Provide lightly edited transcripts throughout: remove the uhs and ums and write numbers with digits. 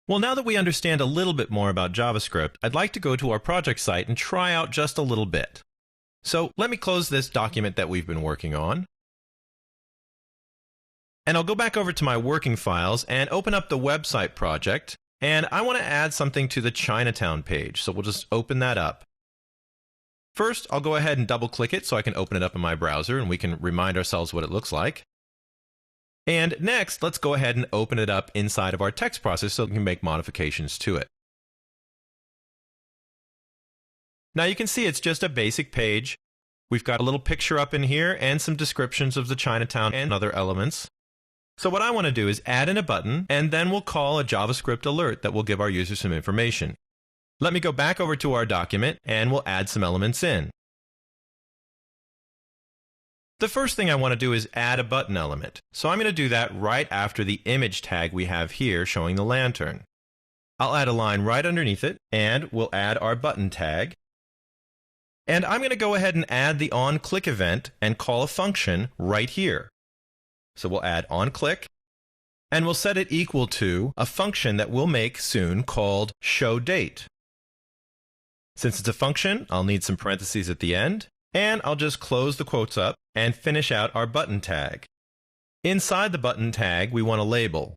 Well, now that we understand a little bit more about JavaScript, I'd like to go to our project site and try out just a little bit. So let me close this document that we've been working on. And I'll go back over to my working files and open up the website project. And I want to add something to the Chinatown page, so we'll just open that up. First, I'll go ahead and double-click it so I can open it up in my browser and we can remind ourselves what it looks like. And next, let's go ahead and open it up inside of our text process so we can make modifications to it. Now you can see it's just a basic page. We've got a little picture up in here and some descriptions of the Chinatown and other elements. So what I want to do is add in a button, and then we'll call a JavaScript alert that will give our user some information. Let me go back over to our document, and we'll add some elements in. The first thing I want to do is add a button element. So I'm going to do that right after the image tag we have here showing the lantern. I'll add a line right underneath it, and we'll add our button tag. And I'm going to go ahead and add the onClick event and call a function right here. So we'll add onClick, and we'll set it equal to a function that we'll make soon called showDate. Since it's a function, I'll need some parentheses at the end, and I'll just close the quotes up and finish out our button tag. Inside the button tag, we want a label.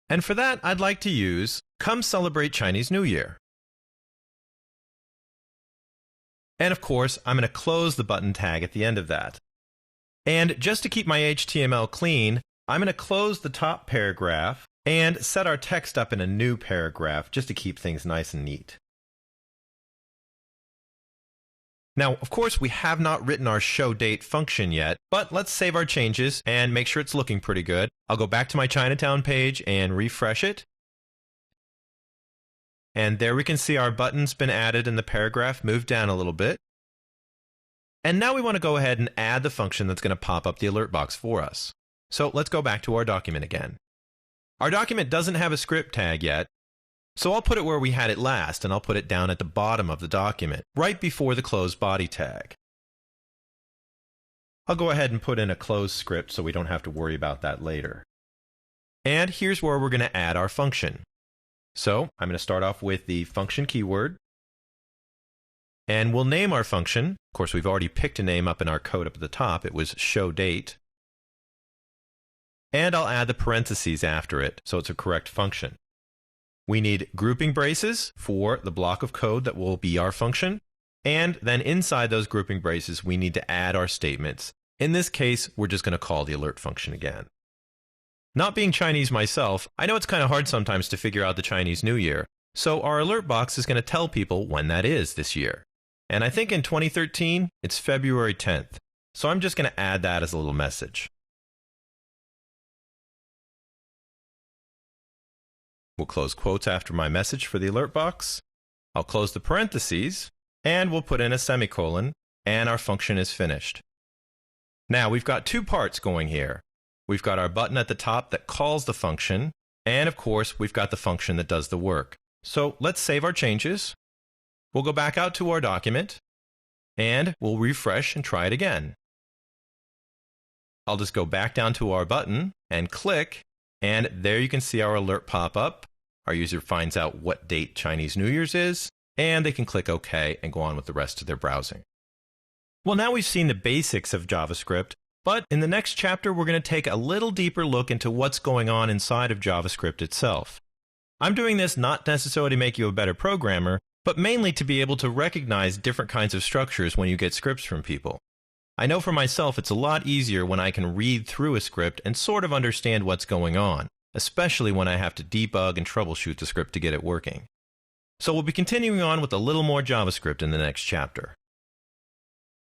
And for that, I'd like to use "Come Celebrate Chinese New Year." And of course, I'm going to close the button tag at the end of that. And just to keep my HTML clean, I'm going to close the top paragraph and set our text up in a new paragraph just to keep things nice and neat. Now, of course, we have not written our showDate function yet, but let's save our changes and make sure it's looking pretty good. I'll go back to my Chinatown page and refresh it. And there we can see our button's been added and the paragraph moved down a little bit. And now we want to go ahead and add the function that's going to pop up the alert box for us. So let's go back to our document again. Our document doesn't have a script tag yet, so I'll put it where we had it last, and I'll put it down at the bottom of the document, right before the close body tag. I'll go ahead and put in a close script so we don't have to worry about that later. And here's where we're going to add our function. So I'm going to start off with the function keyword. And we'll name our function. Of course, we've already picked a name up in our code up at the top. It was showDate. And I'll add the parentheses after it, so it's a correct function. We need grouping braces for the block of code that will be our function. And then inside those grouping braces, we need to add our statements. In this case, we're just going to call the alert function again. Not being Chinese myself, I know it's kind of hard sometimes to figure out the Chinese New Year. So our alert box is going to tell people when that is this year. And I think in 2013, it's February 10th. So I'm just going to add that as a little message. We'll close quotes after my message for the alert box. I'll close the parentheses, and we'll put in a semicolon, and our function is finished. Now we've got two parts going here. We've got our button at the top that calls the function, and of course, we've got the function that does the work. So let's save our changes. We'll go back out to our document, and we'll refresh and try it again. I'll just go back down to our button and click, and there you can see our alert pop up. Our user finds out what date Chinese New Year's is, and they can click OK and go on with the rest of their browsing. Well, now we've seen the basics of JavaScript, but in the next chapter, we're going to take a little deeper look into what's going on inside of JavaScript itself. I'm doing this not necessarily to make you a better programmer, but mainly to be able to recognize different kinds of structures when you get scripts from people. I know for myself it's a lot easier when I can read through a script and sort of understand what's going on, especially when I have to debug and troubleshoot the script to get it working. So we'll be continuing on with a little more JavaScript in the next chapter.